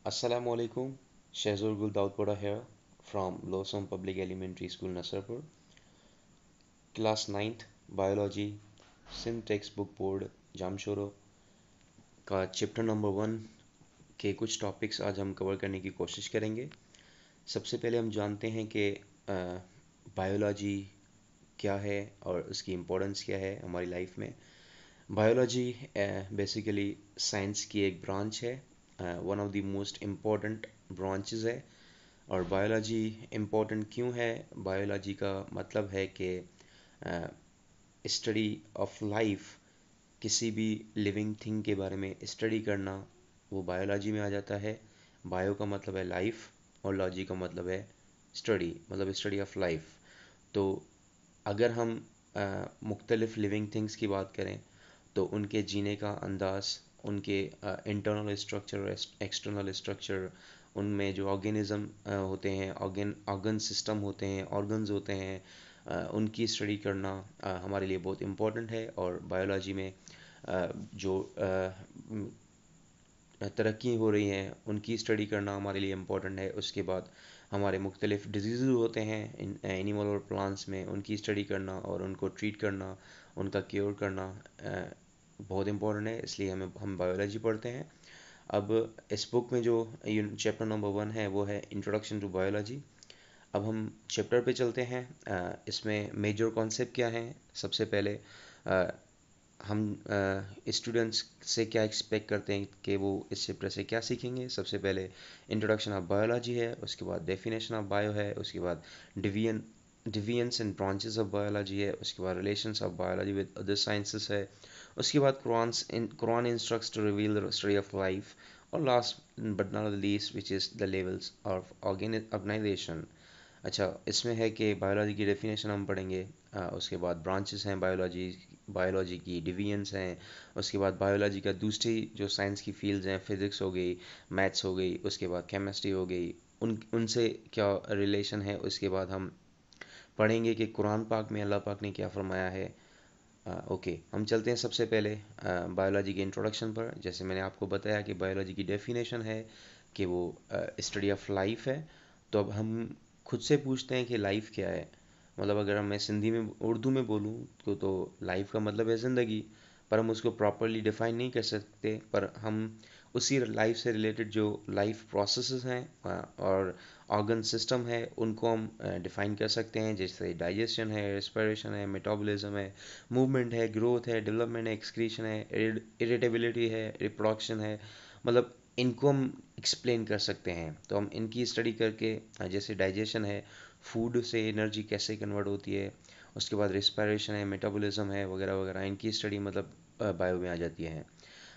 Assalamualaikum, Shazur Gul Daudpura here from Losam Public Elementary School, Nasrapur, Class 9th, Biology, Sim Textbook Board, Jamshoro का chapter number 1 के कुछ topics आज हम cover करने की कोशिश करेंगे। सबसे पहले हम जानते हैं कि बायोलॉजी क्या है और उसकी इम्पोर्टेंस क्या है हमारी लाइफ में। बायोलॉजी बेसिकली साइंस की एक ब्रांच है, one of the most important branches है। और बायोलॉजी इम्पोर्टेंट क्यों है? बायोलॉजी का मतलब है कि स्टडी ऑफ लाइफ, किसी भी लिविंग थिंग के बारे में स्टडी करना, वो बायोलॉजी में आ जाता है। बायो का मतलब है लाइफ और लॉजी का मतलब है स्टडी, मतलब स्टडी ऑफ लाइफ। तो अगर हम मुख्तलिफ लिविंग थिंग्स की बात करें तो उनके जीने का अंदाज, उनके इंटरनल स्ट्रक्चर और एक्सटर्नल स्ट्रक्चर, उनमें जो ऑर्गेनिज्म होते हैं, ऑर्गन सिस्टम होते हैं, ऑर्गन्स होते हैं, उनकी स्टडी करना हमारे लिए बहुत इम्पोर्टेंट है। और बायोलॉजी में जो तरक्की हो रही हैं उनकी स्टडी करना हमारे लिए इम्पोर्टेंट है। उसके बाद हमारे मुख्तलिफ डिजीज़ होते हैं एनिमल और प्लांट्स में, उनकी स्टडी करना और उनको ट्रीट करना, उनका क्योर करना बहुत इम्पोर्टेंट है, इसलिए हम बायोलॉजी पढ़ते हैं। अब इस बुक में जो चैप्टर नंबर 1 है वो है इंट्रोडक्शन टू बायोलॉजी। अब हम चैप्टर पे चलते हैं। इसमें मेजर कॉन्सेप्ट क्या हैं? सबसे पहले हम स्टूडेंट्स से क्या एक्सपेक्ट करते हैं कि वो इस चैप्टर से क्या सीखेंगे। सबसे पहले इंट्रोडक्शन ऑफ बायोलॉजी है, उसके बाद डेफिनेशन ऑफ बायो है, उसके बाद division divisions and branches of biology है, उसके बाद relations of biology with other sciences है, उसके बाद Quran instructs to reveal the study of life, और last but not the least which is the levels of organisation. अच्छा, इसमें है कि बायोलॉजी की डेफिनेशन हम पढ़ेंगे, उसके बाद ब्रांचेस हैं बायोलॉजी, बायोलॉजी की डिवीजन्स हैं, उसके बाद बायोलॉजी का दूसरी जो साइंस की फील्ड्स हैं, फिज़िक्स हो गई, मैथ्स हो गई, उसके बाद केमिस्ट्री हो गई, उनसे क्या रिलेशन है। उसके बाद हम पढ़ेंगे कि कुरान पाक में अल्लाह पाक ने क्या फरमाया है। ओके, हम चलते हैं सबसे पहले बायोलॉजी के इंट्रोडक्शन पर। जैसे मैंने आपको बताया कि बायोलॉजी की डेफिनेशन है कि वो स्टडी ऑफ लाइफ है। तो अब हम खुद से पूछते हैं कि लाइफ क्या है। मतलब अगर मैं सिंधी में उर्दू में बोलूँ तो लाइफ का मतलब है ज़िंदगी, पर हम उसको प्रॉपरली डिफ़ाइन नहीं कर सकते। पर हम उसी लाइफ से रिलेटेड जो लाइफ प्रोसेसेस हैं और ऑर्गन सिस्टम है उनको हम डिफ़ाइन कर सकते हैं, जैसे डाइजेशन है, रेस्पिरेशन है, मेटाबॉलिज्म है, मूवमेंट है, ग्रोथ है, डेवलपमेंट है, एक्सक्रीशन है, इरिटेबिलिटी है, रिप्रोडक्शन है। मतलब इनको हम एक्सप्लेन कर सकते हैं। तो हम इनकी स्टडी करके जैसे डाइजेशन है, फूड से एनर्जी कैसे कन्वर्ट होती है, उसके बाद रिस्पायरेशन है, मेटाबॉलिज्म है, वगैरह वगैरह, इनकी स्टडी मतलब बायो में आ जाती है।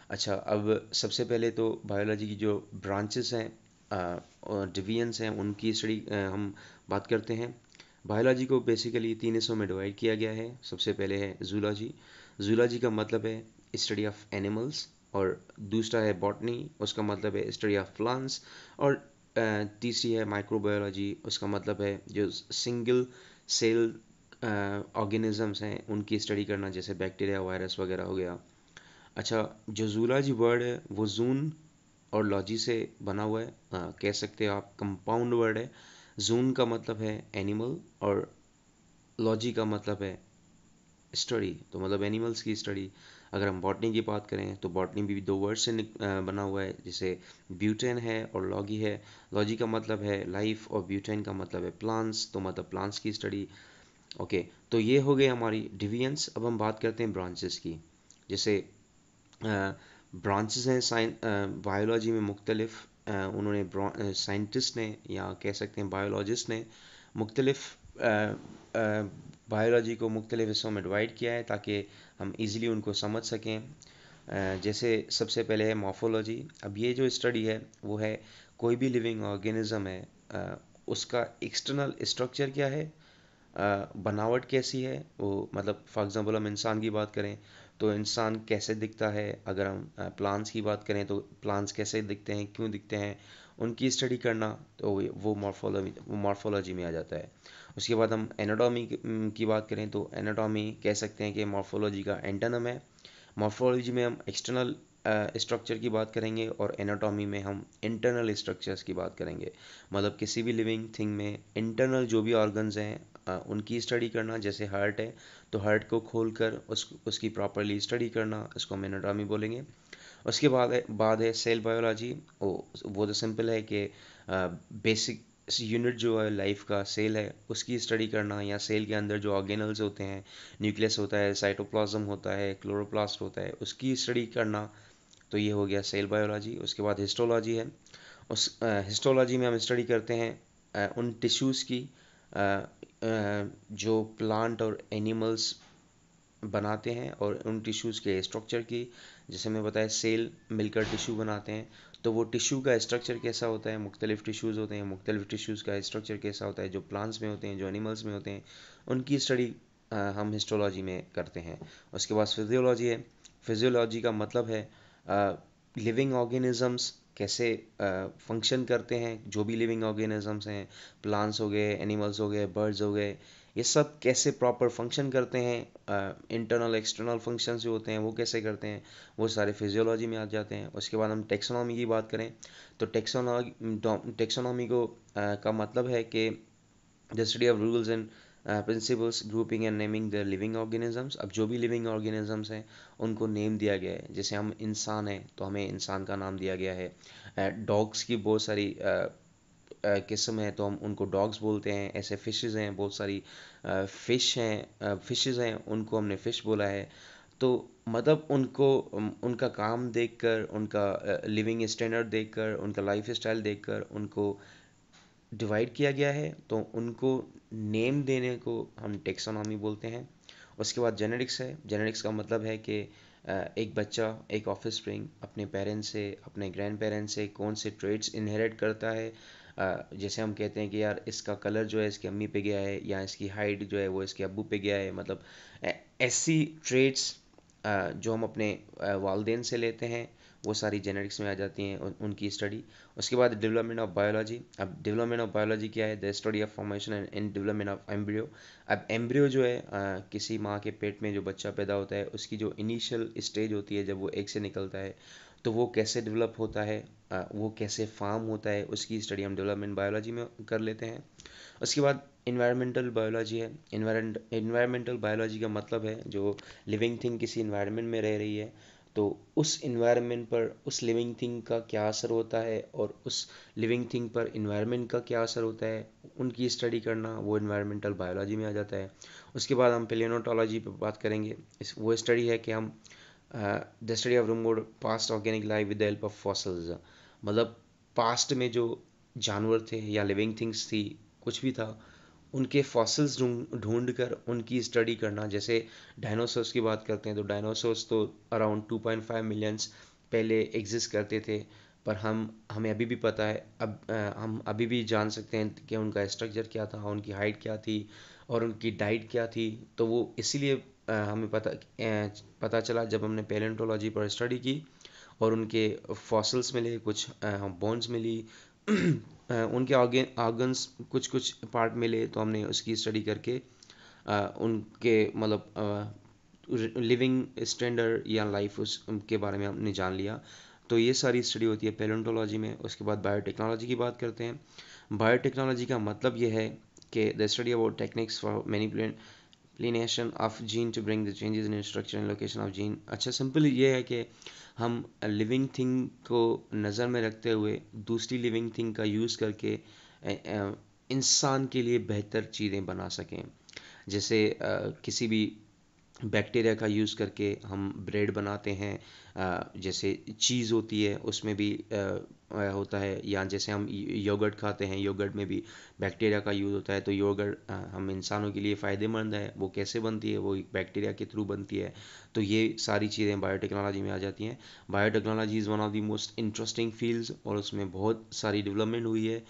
अच्छा, अब सबसे पहले तो बायोलॉजी की जो ब्रांचेस हैं और डिवीजन्स हैं उनकी स्टडी हम बात करते हैं। बायोलॉजी को बेसिकली 3 हिस्सों में डिवाइड किया गया है। सबसे पहले है जूलॉजी। जूलॉजी का मतलब है स्टडी ऑफ एनिमल्स, और दूसरा है बॉटनी, उसका मतलब है स्टडी ऑफ प्लांट्स, और तीसरी है माइक्रोबायोलॉजी, उसका मतलब है जो सिंगल सेल ऑर्गेनिजम्स हैं उनकी स्टडी करना, जैसे बैक्टीरिया, वायरस वगैरह हो गया। अच्छा, जो जूलॉजी वर्ड है वो जून और लॉजी से बना हुआ है, कह सकते हो आप कंपाउंड वर्ड है। जून का मतलब है एनिमल और लॉजी का मतलब है स्टडी, तो मतलब एनिमल्स की स्टडी। अगर हम बॉटनी की बात करें तो बॉटनी भी दो वर्ड से बना हुआ है, जैसे ब्यूटेन है और लॉगी है। लॉजी का मतलब है लाइफ और ब्यूटेन का मतलब है प्लांट्स, तो मतलब प्लांट्स की स्टडी। ओके, तो ये हो गए हमारी डिवीजन्स। अब हम बात करते हैं ब्रांचेस की। जैसे ब्रांचेस हैं बायोलॉजी में मुख्तलिफ, उन्होंने साइंटिस्ट ने या कह सकते हैं बायोलॉजिस्ट ने मुख्तलिफ बायोलॉजी को मुख्तलिफ हिस्सों में डिवाइड किया है ताकि हम इजीली उनको समझ सकें। जैसे सबसे पहले है मॉर्फोलॉजी। अब ये जो स्टडी है वो है कोई भी लिविंग ऑर्गेनिज्म है, उसका एक्सटर्नल स्ट्रक्चर क्या है, बनावट कैसी है वो। मतलब फॉर एग्जांपल हम इंसान की बात करें तो इंसान कैसे दिखता है, अगर हम प्लांट्स की बात करें तो प्लांट्स कैसे दिखते हैं, क्यों दिखते हैं, उनकी स्टडी करना, तो वो मॉर्फोलॉजी में आ जाता है। उसके बाद हम एनाटॉमी की बात करें तो एनाटॉमी कह सकते हैं कि मॉर्फोलॉजी का एंटोनिम है। मॉर्फोलॉजी में हम एक्सटर्नल स्ट्रक्चर की बात करेंगे और एनाटॉमी में हम इंटरनल स्ट्रक्चर्स की बात करेंगे। मतलब किसी भी लिविंग थिंग में इंटरनल जो भी ऑर्गन्स हैं उनकी स्टडी करना। जैसे हार्ट है तो हार्ट को खोलकर उसकी प्रॉपरली स्टडी करना, इसको हम एनाटॉमी बोलेंगे। उसके बाद है सेल बायोलॉजी। वो तो सिंपल है कि बेसिक यूनिट जो है लाइफ का सेल है उसकी स्टडी करना, या सेल के अंदर जो ऑर्गेनल्स होते हैं, न्यूक्लियस होता है, साइटोप्लाज्म होता है, क्लोरोप्लास्ट होता है, उसकी स्टडी करना। तो ये हो गया सेल बायोलॉजी। उसके बाद हिस्टोलॉजी है। उस हिस्टोलॉजी में हम स्टडी करते हैं उन टिश्यूज़ की जो प्लांट और एनिमल्स बनाते हैं, और उन टिश्यूज़ के स्ट्रक्चर की। जैसे मैं बताया सेल मिलकर टिश्यू बनाते हैं, तो वो टिश्यू का स्ट्रक्चर कैसा होता है, मुख्तलिफ टिश्यूज़ होते हैं, मुख्तलिफ टिश्यूज़ का स्ट्रक्चर कैसा होता है, जो प्लांट्स में होते हैं, जो एनिमल्स में होते हैं, उनकी स्टडी हम हिस्टोलॉजी में करते हैं। उसके बाद फिजियोलॉजी है। फिजियोलॉजी का मतलब है लिविंग ऑर्गेनिजम्स कैसे फंक्शन करते हैं। जो भी लिविंग ऑर्गेनिजम्स हैं, प्लांट्स हो गए, एनिमल्स हो गए, बर्ड्स हो गए, ये सब कैसे प्रॉपर फंक्शन करते हैं, इंटरनल एक्सटर्नल फंक्शंस जो होते हैं वो कैसे करते हैं, वो सारे फिजियोलॉजी में आ जाते हैं। उसके बाद हम टेक्सोनॉमी की बात करें तो टेक्सोनॉमी को का मतलब है कि the study of rules and principles grouping and naming the living organisms. अब जो भी लिविंग ऑर्गेनिजम्स हैं उनको नेम दिया गया है। जैसे हम इंसान हैं तो हमें इंसान का नाम दिया गया है। डॉग्स की बहुत सारी किस्म है तो हम उनको डॉग्स बोलते हैं। ऐसे फिशेज़ हैं बहुत सारी, फिशेज़ हैं उनको हमने फ़िश बोला है। तो मतलब उनका काम देखकर, उनका लिविंग स्टैंडर्ड देखकर, उनका लाइफ स्टाइल देखकर उनको डिवाइड किया गया है, तो उनको नेम देने को हम टेक्सोनॉमी बोलते हैं। उसके बाद जेनेटिक्स है। जेनेटिक्स का मतलब है कि एक बच्चा, एक ऑफस्प्रिंग अपने पेरेंट्स से, अपने ग्रैंड पेरेंट्स से कौन से ट्रेड्स इनहेरिट करता है। जैसे हम कहते हैं कि यार इसका कलर जो है इसकी अम्मी पे गया है, या इसकी हाइट जो है वो इसके अब्बू पे गया है। मतलब ऐसी ट्रेड्स जो हम अपने वालदेन से लेते हैं वो सारी जेनेटिक्स में आ जाती हैं, उनकी स्टडी। उसके बाद डेवलपमेंट ऑफ बायोलॉजी। अब डेवलपमेंट ऑफ बायोलॉजी क्या है? The study of formation and development of embryo. अब एम्ब्रियो जो है किसी माँ के पेट में जो बच्चा पैदा होता है उसकी जो इनिशियल स्टेज होती है जब वो एग से निकलता है, तो वो कैसे डेवलप होता है, वो कैसे फार्म होता है, उसकी स्टडी हम डेवलपमेंट बायोलॉजी में कर लेते हैं। उसके बाद इन्वायरमेंटल बायोलॉजी है। इन्वायरमेंटल बायोलॉजी का मतलब है जो लिविंग थिंग किसी इन्वायरमेंट में रह रही है तो उस इन्वायरमेंट पर उस लिविंग थिंग का क्या असर होता है, और उस लिविंग थिंग पर इन्वायरमेंट का क्या असर होता है, उनकी स्टडी करना वो इन्वायरमेंटल बायोलॉजी में आ जाता है। उसके बाद हम पेलियोनोटोलॉजी पर बात करेंगे। वो स्टडी है कि हम the study of remote past organic life with the help of fossils. मतलब पास्ट में जो जानवर थे या लिविंग थिंग्स थी, कुछ भी था, उनके फॉसिल्स ढूंढ कर उनकी स्टडी करना। जैसे डायनासोर्स की बात करते हैं तो डायनासोर्स तो अराउंड 2.5 मिलियंस पहले एग्जिस्ट करते थे, पर हमें अभी भी पता है, हम अभी भी जान सकते हैं कि उनका स्ट्रक्चर क्या था, उनकी हाइट क्या थी, और उनकी डाइट क्या थी। तो वो इसीलिए हमें पता चला जब हमने पैलेंटोलॉजी पर स्टडी की और उनके फॉसिल्स मिले, कुछ बोन्स मिली, उनके ऑर्गन्स कुछ कुछ पार्ट मिले, तो हमने उसकी स्टडी करके उनके मतलब लिविंग स्टैंडर्ड या लाइफ उसके बारे में हमने जान लिया। तो ये सारी स्टडी होती है पैलेंटोलॉजी में। उसके बाद बायोटेक्नोलॉजी की बात करते हैं। बायोटेक्नोलॉजी का मतलब ये है कि the study about techniques for manipulation of gene to bring the changes in structure and location of gene. अच्छा, सिंपल ये है कि हम लिविंग थिंग को नज़र में रखते हुए दूसरी लिविंग थिंग का यूज़ करके इंसान के लिए बेहतर चीज़ें बना सकें। जैसे किसी भी बैक्टीरिया का यूज़ करके हम ब्रेड बनाते हैं। जैसे चीज़ होती है उसमें भी होता है, या जैसे हम योगर्ट खाते हैं, योगर्ट में भी बैक्टीरिया का यूज़ होता है। तो योगर्ट हम इंसानों के लिए फ़ायदेमंद है। वो कैसे बनती है? वो बैक्टीरिया के थ्रू बनती है। तो ये सारी चीज़ें बायोटेक्नोलॉजी में आ जाती हैं। Biotechnology is one of the most interesting fields, और उसमें बहुत सारी डेवलपमेंट हुई है,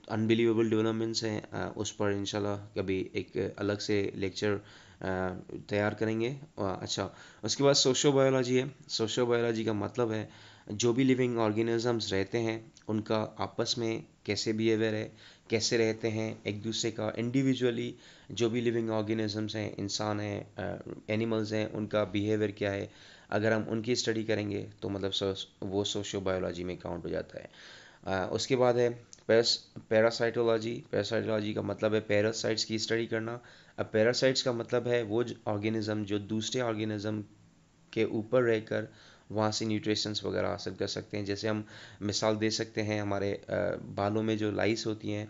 अनबिलीवेबल डेवलपमेंट्स हैं। उस पर इंशाल्लाह कभी एक अलग से लेक्चर तैयार करेंगे। अच्छा, उसके बाद सोशो बायोलॉजी है। सोशो बायोलॉजी का मतलब है जो भी लिविंग ऑर्गेनिजम्स रहते हैं उनका आपस में कैसे बिहेवियर है, कैसे रहते हैं एक दूसरे का, इंडिविजुअली जो भी लिविंग ऑर्गेनिजम्स हैं, इंसान हैं, एनिमल्स हैं, उनका बिहेवियर क्या है। अगर हम उनकी स्टडी करेंगे तो मतलब वो सोशियो बायोलॉजी में काउंट हो जाता है। उसके बाद है पैरासाइटोलॉजी। पैरासाइटोलॉजी का मतलब है पैरासाइट्स की स्टडी करना। अब पैरासाइट्स का मतलब है वो ऑर्गेनिज्म जो दूसरे ऑर्गेनिज्म के ऊपर रहकर वहाँ से न्यूट्रिशंस वगैरह हासिल कर सकते हैं। जैसे हम मिसाल दे सकते हैं हमारे बालों में जो लाइस होती हैं,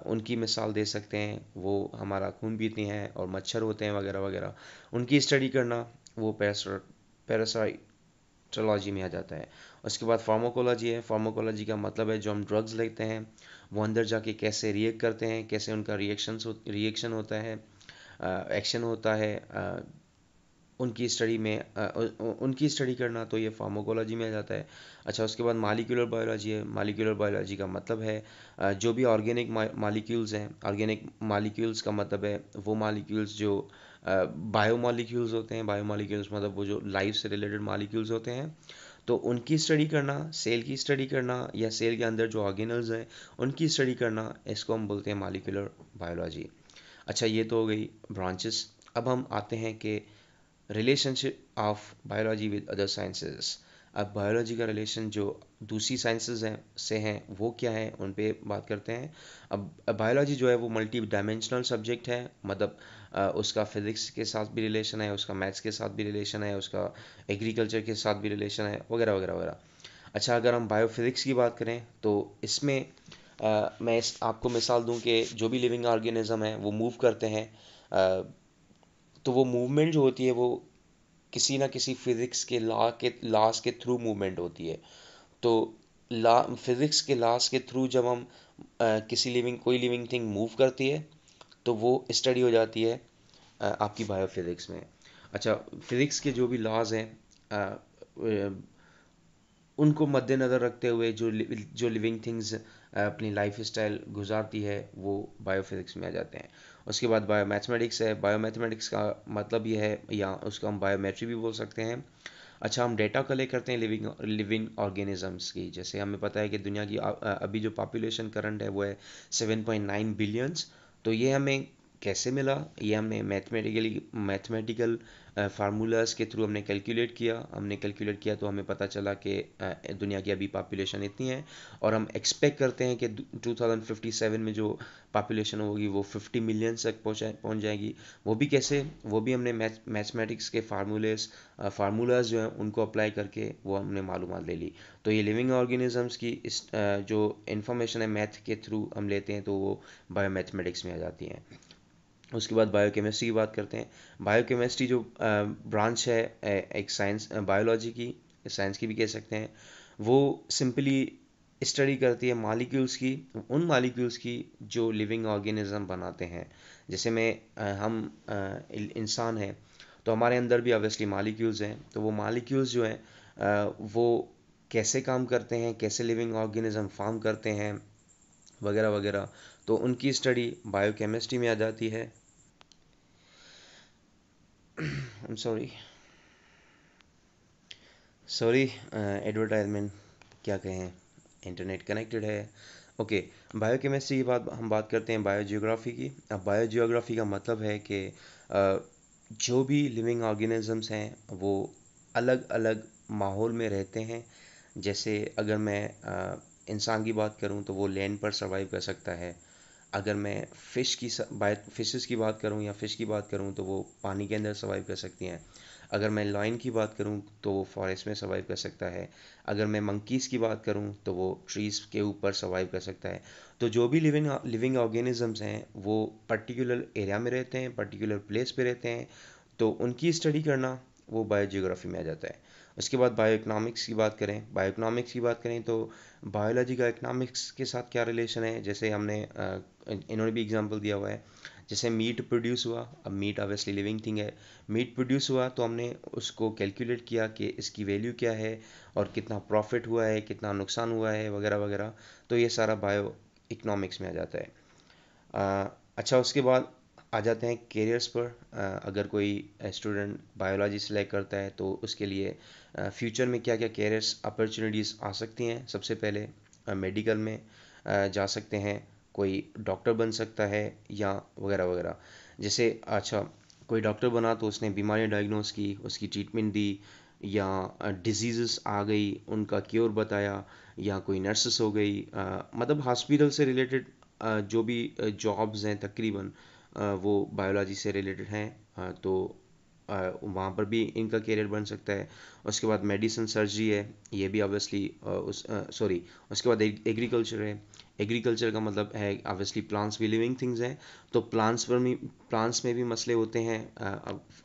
उनकी मिसाल दे सकते हैं। वो हमारा खून पीती हैं और मच्छर होते हैं वगैरह वगैरह, उनकी स्टडी करना वो पैरासाइटोलॉजी में आ जाता है। उसके बाद फार्माकोलॉजी है। फार्माकोलॉजी का मतलब है जो हम ड्रग्स लेते हैं वो अंदर जाके कैसे रिएक्ट करते हैं, कैसे उनका रिएक्शन होता है, एक्शन होता है, उनकी स्टडी में उनकी स्टडी करना, तो ये फार्माकोलॉजी में आ जाता है। अच्छा, उसके बाद मालिक्यूलर बायोलॉजी है। मालिक्यूलर बायोलॉजी का मतलब है जो भी ऑर्गेनिक मालिक्यूल्स हैं। ऑर्गेनिक मालिक्यूल्स का मतलब है वो मालिक्यूल्स जो बायो मालिक्यूल्स होते हैं। बायो मालिक्यूल्स मतलब वो जो लाइफ से रिलेटेड मालिक्यूल्स होते हैं, तो उनकी स्टडी करना, सेल की स्टडी करना या सेल के अंदर जो ऑर्गेनल्स हैं उनकी स्टडी करना, इसको हम बोलते हैं मालिक्यूलर बायोलॉजी। अच्छा, ये तो हो गई ब्रांचेस। अब हम आते हैं कि relationship of biology with other sciences. अब बायोलॉजी का रिलेशन जो दूसरी साइंसेस हैं से हैं वो क्या है, उन पे बात करते हैं। अब बायोलॉजी जो है वो मल्टी डायमेंशनल सब्जेक्ट है। मतलब उसका फिज़िक्स के साथ भी रिलेशन है, उसका मैथ्स के साथ भी रिलेशन है, उसका एग्रीकल्चर के साथ भी रिलेशन है, वगैरह वगैरह वगैरह। अच्छा, अगर हम बायोफिज़िक्स की बात करें तो इसमें मैं आपको मिसाल दूं कि जो भी लिविंग ऑर्गेनिज्म है वो मूव करते हैं, तो वो मूवमेंट जो होती है वो किसी ना किसी फिजिक्स के लॉस के थ्रू मूवमेंट होती है। तो लॉ फिजिक्स के लॉस के थ्रू जब हम किसी कोई लिविंग थिंग मूव करती है तो वो स्टडी हो जाती है आपकी बायोफिजिक्स में। अच्छा, फिजिक्स के जो भी लॉज हैं उनको मद्देनज़र रखते हुए जो लिविंग थिंग्स अपनी लाइफ स्टाइल गुजारती है वो बायोफिजिक्स में आ जाते हैं। उसके बाद बायोमैथमेटिक्स है। बायोमैथमेटिक्स का मतलब ये है, या उसको हम बायोमेट्री भी बोल सकते हैं। अच्छा, हम डेटा कलेक्ट करते हैं लिविंग ऑर्गेनिजम्स की। जैसे हमें पता है कि दुनिया की अभी जो पॉपुलेशन करंट है वो है 7.9 बिलियंस। तो ये हमें कैसे मिला, ये हमने मैथमेटिकल फार्मूलाज के थ्रू हमने कैलकुलेट किया तो हमें पता चला कि दुनिया की अभी पॉपुलेशन इतनी है, और हम एक्सपेक्ट करते हैं कि 2057 में जो पॉपुलेशन होगी वो 50 मिलियन तक पहुंच जाएगी। वो भी कैसे, वो भी हमने मैथमेटिक्स के फार्मूलाज जो हैं उनको अप्लाई करके वो हमने मालूमात ले ली। तो ये लिविंग ऑर्गेनिजम्स की जो इंफॉर्मेशन है मैथ के थ्रू हम लेते हैं तो वो बायोमैथमेटिक्स में आ जाती हैं। उसके बाद बायोकेमिस्ट्री की बात करते हैं। बायोकेमिस्ट्री जो ब्रांच है एक साइंस बायोलॉजी की, साइंस की भी कह सकते हैं, वो सिंपली स्टडी करती है मॉलिक्यूल्स की, उन मॉलिक्यूल्स की जो लिविंग ऑर्गेनिज्म बनाते हैं। जैसे हम इंसान हैं तो हमारे अंदर भी ऑब्वियसली मॉलिक्यूल्स हैं, तो वो मॉलिक्यूल्स जो हैं वो कैसे काम करते हैं, कैसे लिविंग ऑर्गेनिज्म फॉर्म करते हैं, वगैरह वगैरह, तो उनकी स्टडी बायोकेमिस्ट्री में आ जाती है। आई एम सॉरी एडवर्टाइजमेंट, क्या कहें, इंटरनेट कनेक्टेड है। ओके, बायोकेमिस्ट्री की बात करते हैं बायोजियोग्राफी की। अब बायोजियोग्राफी का मतलब है कि जो भी लिविंग ऑर्गेनिजम्स हैं वो अलग अलग माहौल में रहते हैं। जैसे अगर मैं इंसान की बात करूं तो वो लैंड पर सर्वाइव कर सकता है। अगर मैं फिशेस की बात करूं या फ़िश की बात करूं तो वो पानी के अंदर सर्वाइव कर सकती हैं। अगर मैं लायन की बात करूं तो वो फॉरेस्ट में सर्वाइव कर सकता है। अगर मैं मंकीज़ की बात करूं तो वो ट्रीज़ के ऊपर सर्वाइव कर सकता है। तो जो भी लिविंग ऑर्गेनिजम्स हैं वो पर्टिकुलर एरिया में रहते हैं, पर्टिकुलर प्लेस पे रहते हैं, तो उनकी स्टडी करना वो बायोजियोग्राफी में आ जाता है। उसके बाद बायो इकोनॉमिक्स की बात करें तो बायोलॉजी का इकोनॉमिक्स के साथ क्या रिलेशन है। जैसे हमने इन्होंने भी एग्जांपल दिया हुआ है। जैसे मीट प्रोड्यूस हुआ, अब मीट ऑब्वियसली लिविंग थिंग है। मीट प्रोड्यूस हुआ तो हमने उसको कैलकुलेट किया कि इसकी वैल्यू क्या है और कितना प्रॉफिट हुआ है, कितना नुकसान हुआ है, वगैरह वगैरह। तो ये सारा बायो इकोनॉमिक्स में आ जाता है। अच्छा, उसके बाद आ जाते हैं कैरियर्स पर। अगर कोई स्टूडेंट बायोलॉजी सेलेक्ट करता है तो उसके लिए फ्यूचर में क्या क्या कैरियर्स अपॉर्चुनिटीज़ आ सकती हैं। सबसे पहले मेडिकल में जा सकते हैं, कोई डॉक्टर बन सकता है या वगैरह वगैरह। जैसे अच्छा, कोई डॉक्टर बना तो उसने बीमारी डायग्नोस की, उसकी ट्रीटमेंट दी, या डिजीज़ आ गई उनका क्योर बताया, या कोई नर्सेस हो गई, मतलब हॉस्पिटल से रिलेटेड जो भी जॉब्स हैं तकरीबन वो बायोलॉजी से रिलेटेड हैं। तो वहाँ पर भी इनका करियर बन सकता है। उसके बाद मेडिसिन सर्जरी है, ये भी ऑब्वियसली उस सॉरी उसके बाद एग्रीकल्चर है। एग्रीकल्चर का मतलब है ऑब्वियसली प्लांट्स भी लिविंग थिंग्स हैं, तो प्लांट्स में भी मसले होते हैं।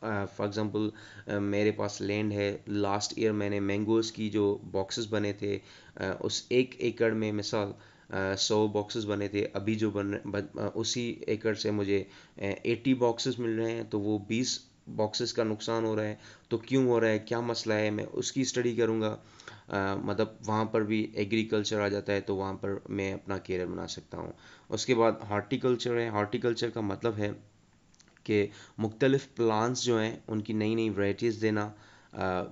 फॉर एग्जांपल मेरे पास लैंड है, लास्ट ईयर मैंने मैंगोज़ की जो बॉक्सेस बने थे, उस 1 एकड़ में मिसाल 100 बॉक्सेस बने थे। अभी जो उसी एकड़ से मुझे 80 बॉक्सेस मिल रहे हैं, तो वो 20 बॉक्सेस का नुकसान हो रहा है। तो क्यों हो रहा है, क्या मसला है, मैं उसकी स्टडी करूँगा। मतलब वहाँ पर भी एग्रीकल्चर आ जाता है, तो वहाँ पर मैं अपना करियर बना सकता हूँ। उसके बाद हॉर्टिकल्चर है। हॉर्टिकल्चर का मतलब है कि मुख्तलिफ प्लांट्स जो हैं उनकी नई नई वैराइटीज़ देना,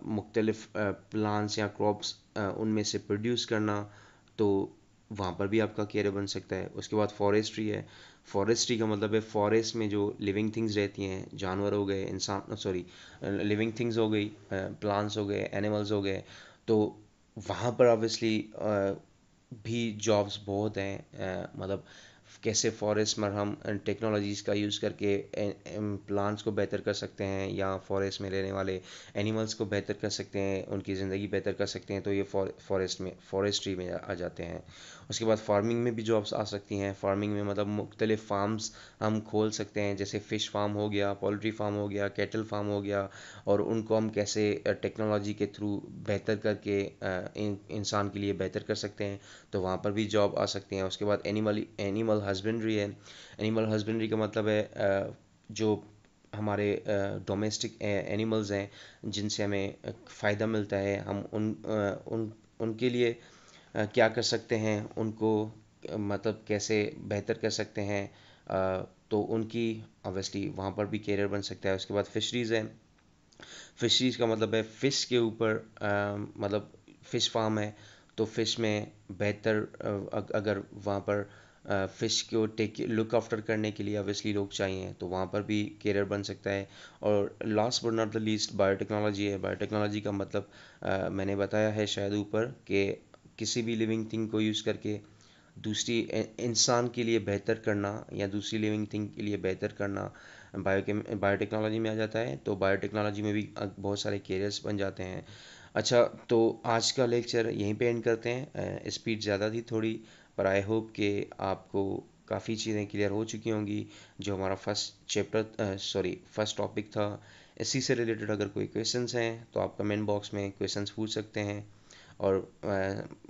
मुख्तलिफ प्लांट्स या क्रॉप्स उनमें से प्रोड्यूस करना, तो वहाँ पर भी आपका करियर बन सकता है। उसके बाद फॉरेस्ट्री है। फॉरेस्ट्री का मतलब है फॉरेस्ट में जो लिविंग थिंग्स रहती हैं, जानवर हो गए, इंसान सॉरी लिविंग थिंग्स हो गई, प्लांट्स हो गए, एनिमल्स हो गए, तो वहाँ पर ऑब्वियसली भी जॉब्स बहुत हैं। मतलब कैसे फॉरेस्ट में हम टेक्नोलॉजीज़ का यूज़ करके प्लांट्स को बेहतर कर सकते हैं, या फॉरेस्ट में रहने वाले एनिमल्स को बेहतर कर सकते हैं, उनकी ज़िंदगी बेहतर कर सकते हैं, तो ये फॉरेस्ट्री में आ जाते हैं। उसके बाद फार्मिंग में भी जॉब्स आ सकती हैं। फार्मिंग में मतलब मुख्तलिफ फार्म्स हम खोल सकते हैं, जैसे फ़िश फार्म हो गया, पोल्ट्री फार्म हो गया, कैटल फार्म हो गया, और उनको हम कैसे टेक्नोलॉजी के थ्रू बेहतर करके इंसान के लिए बेहतर कर सकते हैं, तो वहाँ पर भी जॉब आ सकती हैं। उसके बाद एनिमल हस्बेंड्री है। एनिमल हस्बेंड्री का मतलब है जो हमारे डोमेस्टिक एनिमल्स हैं जिनसे हमें फ़ायदा मिलता है, हम उनके लिए क्या कर सकते हैं, उनको मतलब कैसे बेहतर कर सकते हैं, तो उनकी ऑब्वियसली वहाँ पर भी करियर बन सकता है। उसके बाद फिशरीज़ है। फिशरीज का मतलब है फ़िश के ऊपर मतलब फ़िश फार्म है, तो फ़िश में बेहतर अगर वहाँ पर फ़िश को टेक लुक आफ्टर करने के लिए ऑब्वियसली लोग चाहिए, तो वहाँ पर भी करियर बन सकता है। और last but not the least biotechnology है। बायोटेक्नोलॉजी का मतलब मैंने बताया है शायद ऊपर कि किसी भी लिविंग थिंग को यूज़ करके दूसरी इंसान के लिए बेहतर करना, या दूसरी लिविंग थिंग के लिए बेहतर करना बायोटेक्नोलॉजी में आ जाता है। तो बायोटेक्नोलॉजी में भी बहुत सारे कैरियर्स बन जाते हैं। अच्छा, तो आज का लेक्चर यहीं पे एंड करते हैं। स्पीड ज़्यादा थी थोड़ी, पर आई होप कि आपको काफ़ी चीज़ें क्लियर हो चुकी होंगी। जो हमारा फर्स्ट टॉपिक था, इसी से रिलेटेड अगर कोई क्वेश्चंस हैं तो आप कमेंट बॉक्स में क्वेश्चंस पूछ सकते हैं। और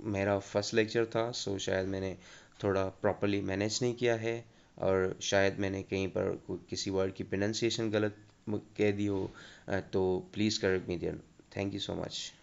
मेरा फर्स्ट लेक्चर था, सो शायद मैंने थोड़ा प्रॉपरली मैनेज नहीं किया है, और शायद मैंने कहीं पर किसी वर्ड की प्रोनाउंसिएशन गलत कह दी हो, तो please correct me there. Thank you so much.